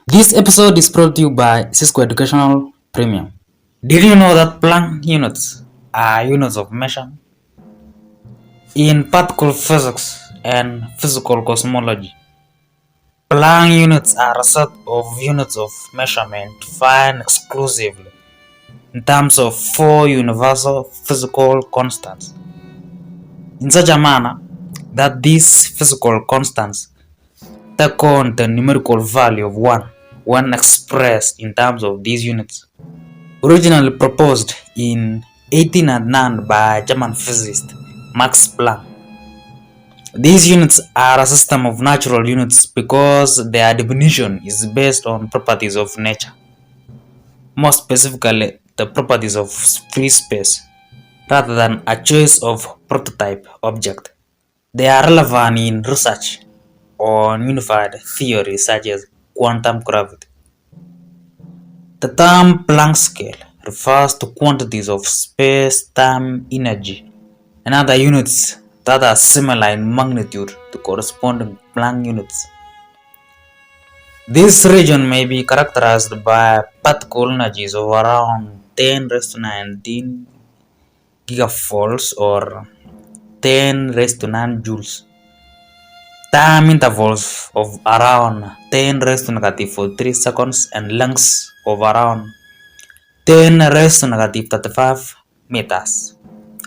This episode is brought to you by Cisco Educational Premium. Did you know that Planck units are units of measurement? In particle physics and physical cosmology, Planck units are a set of units of measurement defined exclusively in terms of four universal physical constants, in such a manner that these physical constants take on the numerical value of 1 when expressed in terms of these units. Originally proposed in 1809 by German physicist Max Planck. These units are a system of natural units because their definition is based on properties of nature, more specifically the properties of free space, rather than a choice of prototype object. They are relevant in research on unified theories such as quantum gravity. The term Planck scale refers to quantities of space-time energy and other units that are similar in magnitude to corresponding Planck units. This region may be characterized by particle energies of around 10 raised to 19 gigavolts or 10 raised to 9 joules. Time intervals of around 10 raised to negative 43 seconds and lengths of around 10 raised to negative 35 meters,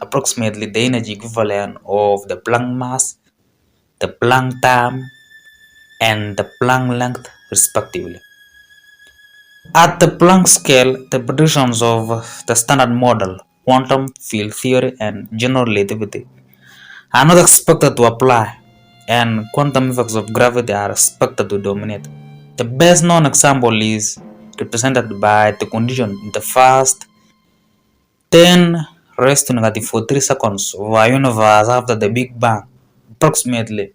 approximately the energy equivalent of the Planck mass, the Planck time, and the Planck length respectively. At the Planck scale, the predictions of the standard model, quantum field theory, and general relativity are not expected to apply, and quantum effects of gravity are expected to dominate. The best known example is represented by the condition in the first 10 raised to negative 43 seconds of our universe after the Big Bang, approximately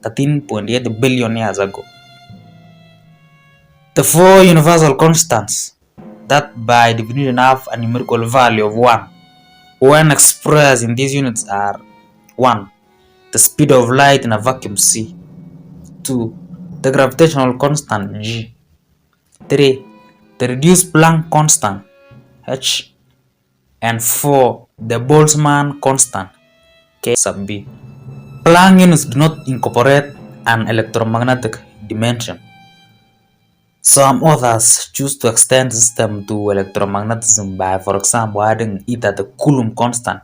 13.8 billion years ago. The four universal constants that by definition have a numerical value of 1 when expressed in these units are 1. The speed of light in a vacuum c. 2. The gravitational constant g. 3. The reduced Planck constant h. And 4. The Boltzmann constant k sub b. Planck units do not incorporate an electromagnetic dimension. Some authors choose to extend the system to electromagnetism by, for example, adding either the Coulomb constant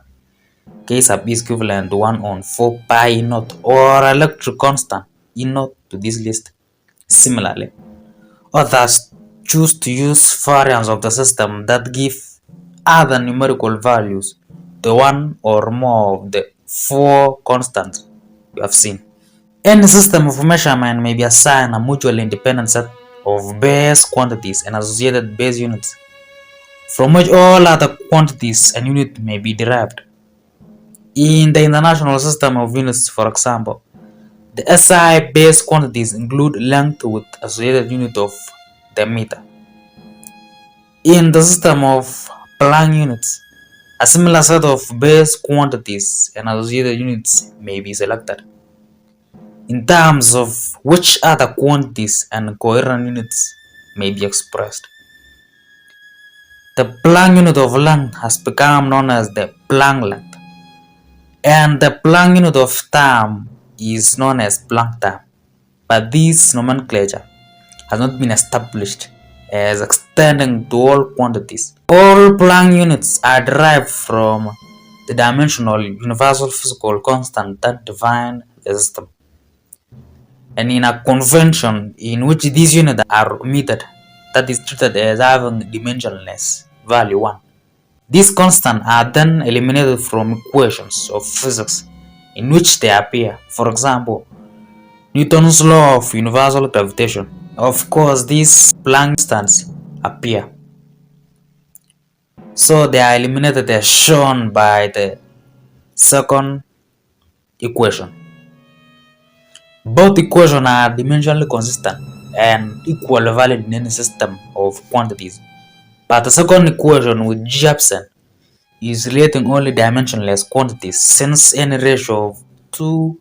k sub e is equivalent to 1 on 4 pi E naught or electric constant E naught to this list. Similarly, authors choose to use variants of the system that give other numerical values to one or more of the four constants we have seen. Any system of measurement may be assigned a mutually independent set of base quantities and associated base units, from which all other quantities and units may be derived. In the International System of Units, for example, the SI base quantities include length with associated unit of the meter. In the system of Planck units, a similar set of base quantities and associated units may be selected, in terms of which other quantities and coherent units may be expressed. The Planck unit of length has become known as the Planck length, and the Planck unit of time is known as Planck time, but this nomenclature has not been established as extending to all quantities. All Planck units are derived from the dimensional universal physical constant that define the system, and in a convention in which these units are omitted, that is treated as having dimensionless value 1. These constants are then eliminated from equations of physics in which they appear. For example, Newton's law of universal gravitation. Of course, these Planck constants appear, so they are eliminated as shown by the second equation. Both equations are dimensionally consistent and equally valid in any system of quantities, but the second equation with g absent is relating only dimensionless quantities, since any ratio of two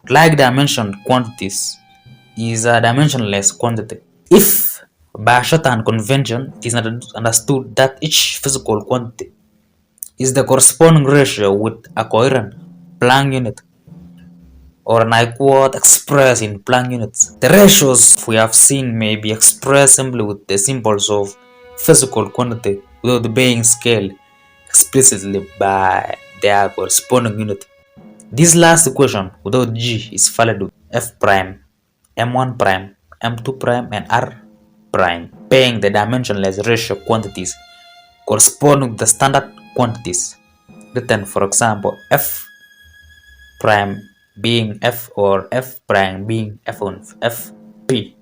like dimensioned quantities is a dimensionless quantity. If by shorthand convention it is understood that each physical quantity is the corresponding ratio with a coherent Planck unit, or an I quote expressed in Planck units. The ratios we have seen may be expressed simply with the symbols of physical quantity without being scaled explicitly by their corresponding unit. This last equation without G is valid with F prime, M1 prime, M2 prime, and R prime, paying the dimensionless ratio quantities corresponding to the standard quantities written, for example, F prime being F or F prime being F1 Fp,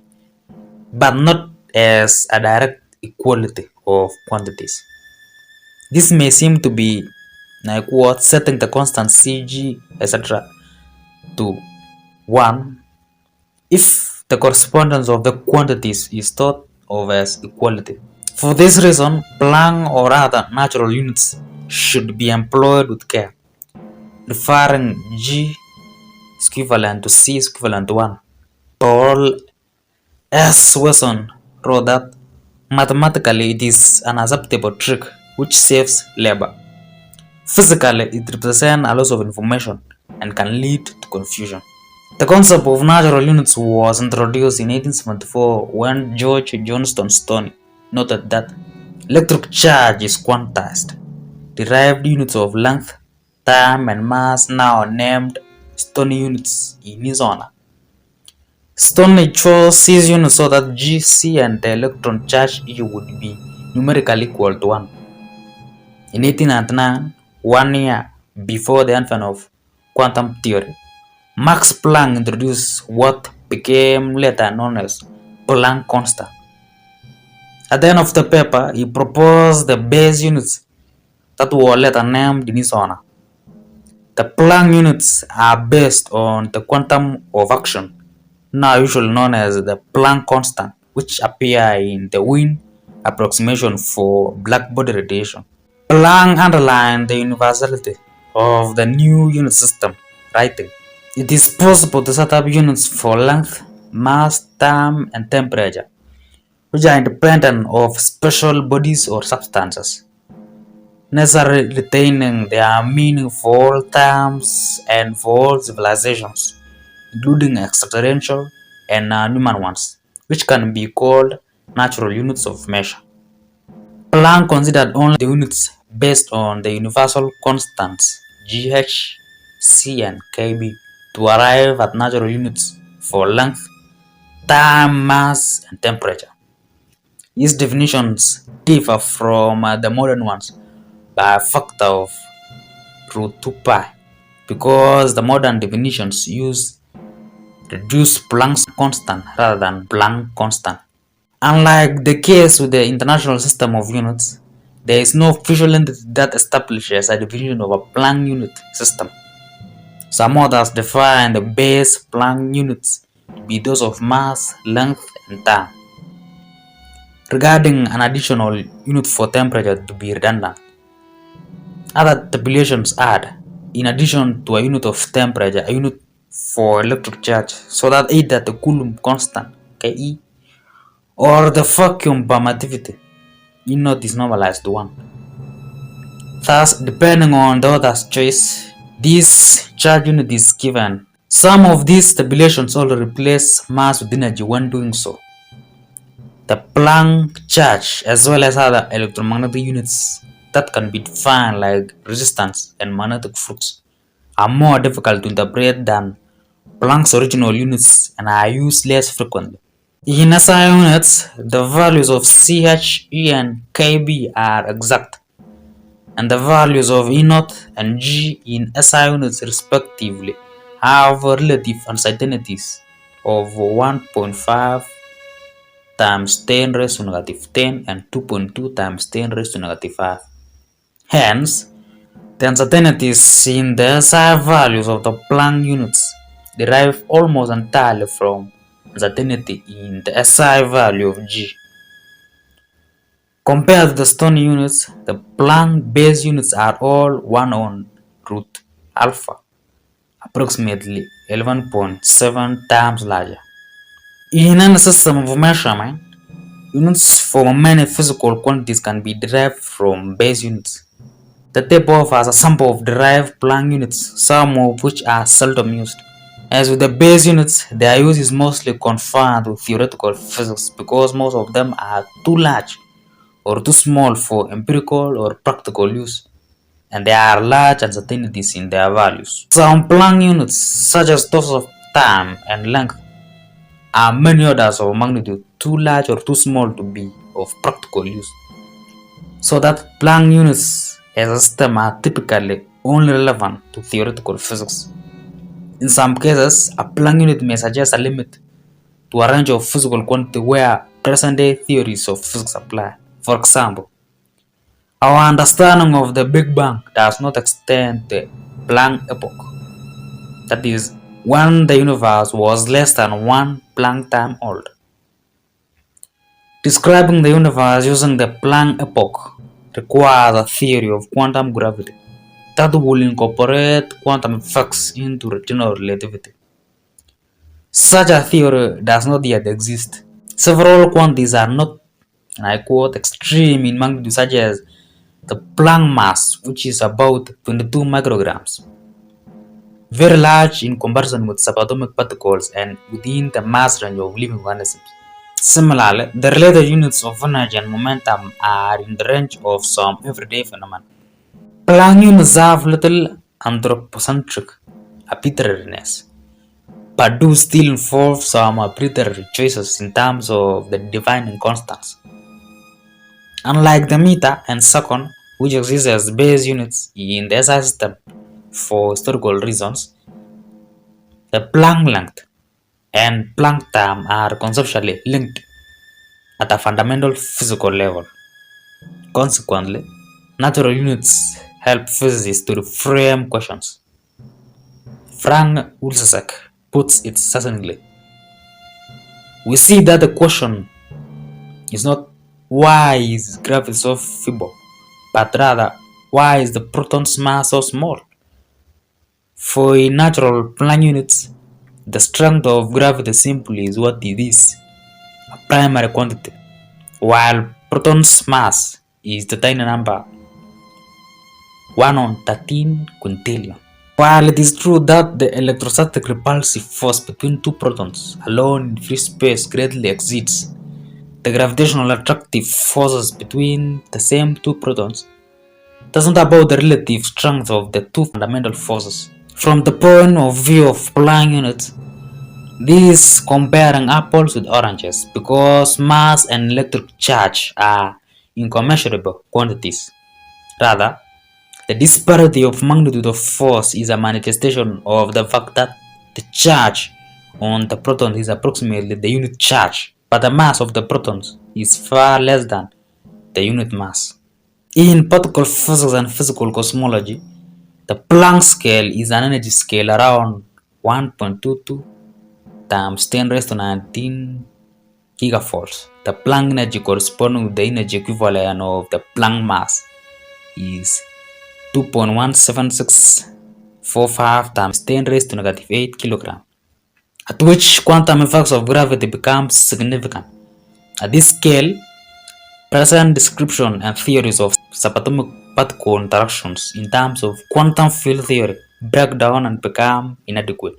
but not as a direct equality of quantities. This may seem to be like what setting the constant Cg etc. to 1 if the correspondence of the quantities is thought of as equality. For this reason, Planck or other natural units should be employed with care, referring G is equivalent to C is equivalent to 1. Paul S. Wilson wrote that mathematically it is an acceptable trick which saves labor. Physically, it represents a loss of information and can lead to confusion. The concept of natural units was introduced in 1874 when George Johnston Stoney noted that electric charge is quantized. Derived units of length, time, and mass now named Stoney units in his honor. Stoney chose these units so that G, C, and the electron charge E would be numerically equal to 1. In 1899, 1 year before the advent of quantum theory, Max Planck introduced what became later known as Planck constant. At the end of the paper, he proposed the base units that were later named in his honor. The Planck units are based on the quantum of action, now usually known as the Planck constant, which appear in the Wien approximation for blackbody radiation. Planck underlined the universality of the new unit system, writing, "It is possible to set up units for length, mass, time, and temperature, which are independent of special bodies or substances, necessarily retaining their meaning for all times and for all civilizations, including extraterrestrial and human ones, which can be called natural units of measure." Planck considered only the units based on the universal constants GH, C, and KB to arrive at natural units for length, time, mass, and temperature. These definitions differ from the modern ones by a factor of root 2 pi because the modern definitions use reduced Planck's constant rather than Planck constant. Unlike the case with the International System of Units, there is no official entity that establishes a definition of a Planck unit system. Some authors define the base Planck units to be those of mass, length, and time, regarding an additional unit for temperature to be redundant. Other tabulations add, in addition to a unit of temperature, a unit for electric charge, so that either the Coulomb constant Ke or the vacuum permittivity E naught is normalized to 1. Thus, depending on the author's choice, this charge unit is given. Some of these tabulations also replace mass with energy when doing so. The Planck charge, as well as other electromagnetic units that can be defined like resistance and magnetic flux, are more difficult to interpret than Planck's original units and are used less frequently. In SI units, the values of CH, E, and KB are exact, and the values of E naught and G in SI units respectively have relative uncertainties of 1.5 times 10 raised to negative 10 and 2.2 times 10 raised to negative 5. Hence, the uncertainties in the SI values of the Planck units derive almost entirely from uncertainty in the SI value of G. Compared to the Stoney units, the Planck base units are all 1 on root alpha, approximately 11.7 times larger. In any system of measurement, units for many physical quantities can be derived from base units. The table has a sample of derived Planck units, some of which are seldom used. As with the base units, their use is mostly confined to theoretical physics because most of them are too large or too small for empirical or practical use, and there are large uncertainties in their values. Some Planck units, such as those of time and length, are many orders of magnitude too large or too small to be of practical use. So that Planck units as a system are typically only relevant to theoretical physics. In some cases, a Planck unit may suggest a limit to a range of physical quantity where present-day theories of physics apply. For example, our understanding of the Big Bang does not extend to the Planck epoch. That is, when the universe was less than one Planck time old. Describing the universe using the Planck epoch requires a theory of quantum gravity that will incorporate quantum effects into general relativity. Such a theory does not yet exist. Several quantities are not, and I quote, extreme in magnitude, such as the Planck mass, which is about 22 micrograms, very large in comparison with subatomic particles and within the mass range of living organisms. Similarly, the related units of energy and momentum are in the range of some everyday phenomena. Planck units have little anthropocentric arbitrariness, but do still involve some arbitrary choices in terms of the defining constants. Unlike the meter and second, which exist as base units in the SI system for historical reasons, the Planck length and Planck time are conceptually linked at a fundamental physical level. Consequently, natural units help physicists to reframe questions. Frank Wilczek puts it succinctly. We see that the question is not why is gravity so feeble, but rather why is the proton's mass so small? For in natural Planck units, the strength of gravity simply is what it is, a primary quantity, while proton's mass is the tiny number 1 on 13 quintillion. While it is true that the electrostatic repulsive force between two protons alone in free space greatly exceeds the gravitational attractive forces between the same two protons, it is not about the relative strength of the two fundamental forces. From the point of view of Planck units, this is comparing apples with oranges because mass and electric charge are incommensurable quantities. Rather, the disparity of magnitude of force is a manifestation of the fact that the charge on the proton is approximately the unit charge, but the mass of the protons is far less than the unit mass. In particle physics and physical cosmology, the Planck scale is an energy scale around 1.22 times 10 raised to 19 gigafolds. The Planck energy corresponding with the energy equivalent of the Planck mass is 2.17645 times 10 raised to negative 8 kilogram, at which quantum effects of gravity become significant. At this scale, present description and theories of subatomic particle interactions in terms of quantum field theory break down and become inadequate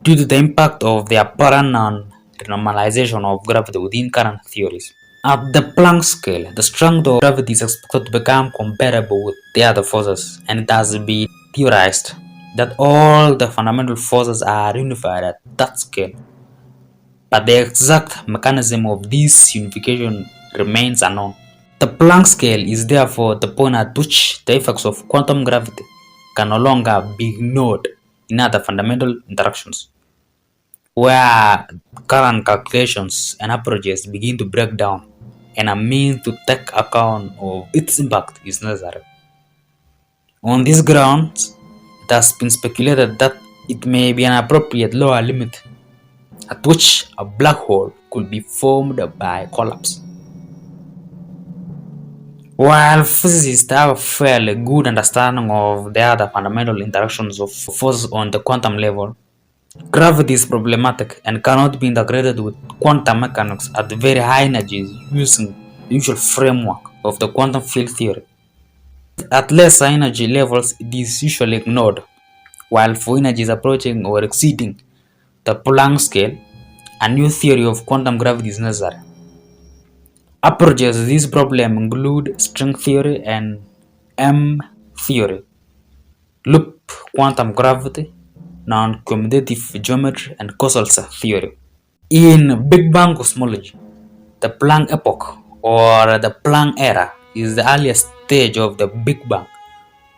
due to the impact of the apparent non-renormalization of gravity within current theories. At the Planck scale, the strength of gravity is expected to become comparable with the other forces, and it has been theorized that all the fundamental forces are unified at that scale. But the exact mechanism of this unification remains unknown. The Planck scale is therefore the point at which the effects of quantum gravity can no longer be ignored in other fundamental interactions, where current calculations and approaches begin to break down and a means to take account of its impact is necessary. On these grounds, it has been speculated that it may be an appropriate lower limit at which a black hole could be formed by collapse. While physicists have a fairly good understanding of the other fundamental interactions of forces on the quantum level, Gravity is problematic and cannot be integrated with quantum mechanics at very high energies using the usual framework of the quantum field theory. At lesser energy levels, it is usually ignored, while for energies approaching or exceeding the Planck scale, a new theory of quantum gravity is necessary. Approaches to this problem include string theory and M theory, loop quantum gravity, non-commutative geometry, and causal theory. In Big Bang cosmology, the Planck epoch or the Planck era is the earliest stage of the Big Bang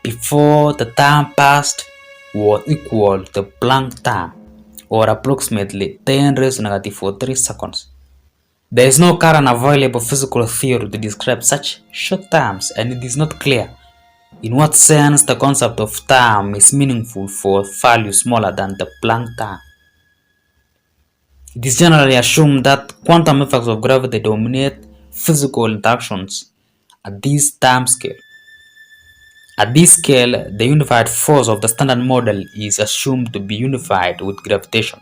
before the time passed was equal to the Planck time, or approximately 10 raised to negative 43 seconds. There is no current available physical theory to describe such short times, and it is not clear in what sense the concept of time is meaningful for values smaller than the Planck time. It is generally assumed that quantum effects of gravity dominate physical interactions at this time scale. At this scale, the unified force of the standard model is assumed to be unified with gravitation.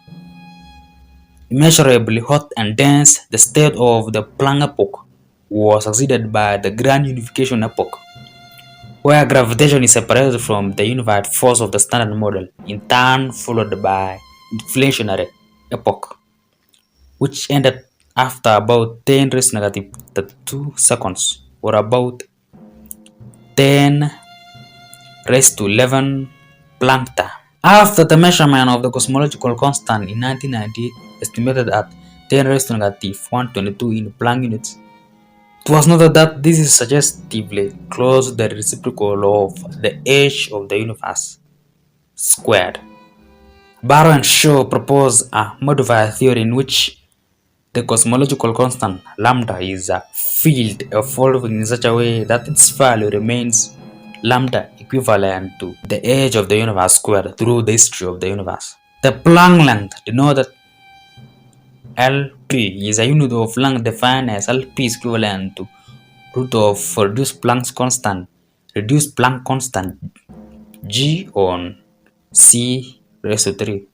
Immeasurably hot and dense, the state of the Planck epoch was succeeded by the grand unification epoch, where gravitation is separated from the unified force of the standard model, in turn followed by inflationary epoch, which ended after about 10 raised to negative 2 seconds, or about 10 raised to 11 Planck time. After the measurement of the cosmological constant in 1990, estimated at 10 raised to negative 122 in Planck units, it was noted that this is suggestively close to the reciprocal of the age of the universe squared. Barrow and Shaw propose a modified theory in which the cosmological constant lambda is a field evolving in such a way that its value remains lambda equivalent to the age of the universe squared through the history of the universe. The Planck length, denoted Lp, is a unit of length defined as Lp is equivalent to root of reduced Planck constant G on C raised to 3.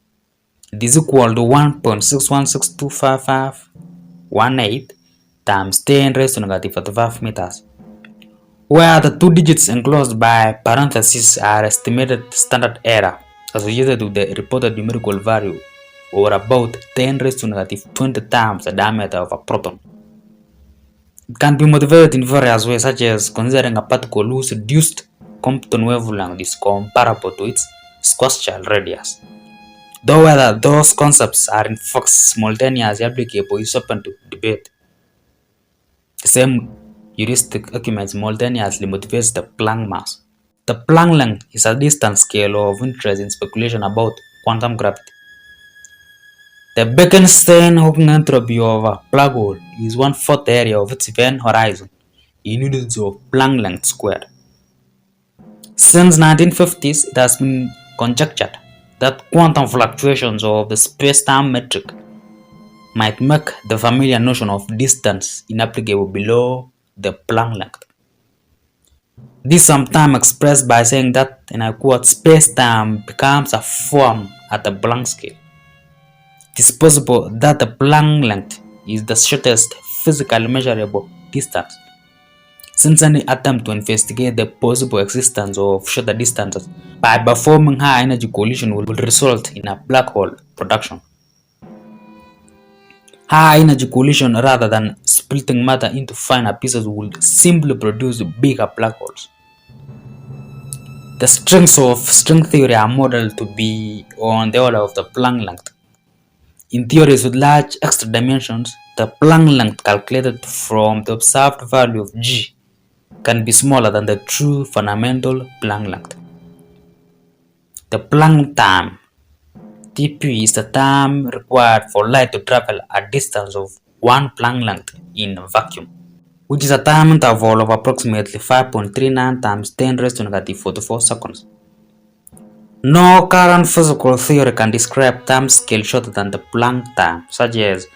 It is equal to 1.61625518 times 10 raised to negative 45 meters, where the two digits enclosed by parentheses are estimated standard error associated with the reported numerical value, or about 10 raised to negative 20 times the diameter of a proton. It can be motivated in various ways, such as considering a particle whose reduced Compton wavelength is comparable to its Schwarzschild radius. Though whether those concepts are in fact simultaneously applicable is open to debate. The same heuristic argument simultaneously motivates the Planck mass. The Planck length is a distance scale of interest in speculation about quantum gravity. The Bekenstein-Hawking entropy of a black hole is 1/4 area of its event horizon in units of Planck length squared. Since 1950s, it has been conjectured that quantum fluctuations of the space-time metric might make the familiar notion of distance inapplicable below the Planck length. This is sometimes expressed by saying that, and I quote, space-time becomes a form at the Planck scale. It is possible that the Planck length is the shortest physically measurable distance, since any attempt to investigate the possible existence of shorter distances by performing high-energy collision will result in a black hole production. High-energy collision, rather than splitting matter into finer pieces, would simply produce bigger black holes. The strings of string theory are modeled to be on the order of the Planck length. In theories with large extra dimensions, the Planck length calculated from the observed value of G can be smaller than the true fundamental Planck length. The Planck time, Tp, is the time required for light to travel a distance of 1 Planck length in a vacuum, which is a time interval of approximately 5.39 times 10 raised to negative 44 seconds. No current physical theory can describe time scale shorter than the Planck time, such as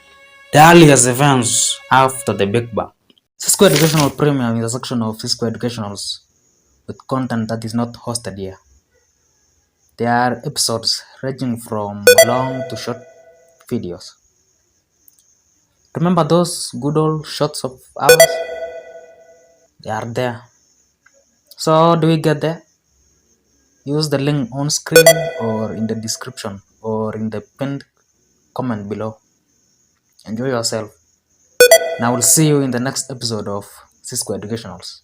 the earliest events after the Big Bang. Cisco Educational Premium is a section of Cisco Educationals with content that is not hosted here. There are episodes ranging from long to short videos. Remember those good old shots of ours? They are there. So do we get there? Use the link on screen or in the description or in the pinned comment below. Enjoy yourself. Now we'll see you in the next episode of Cisco Educationals.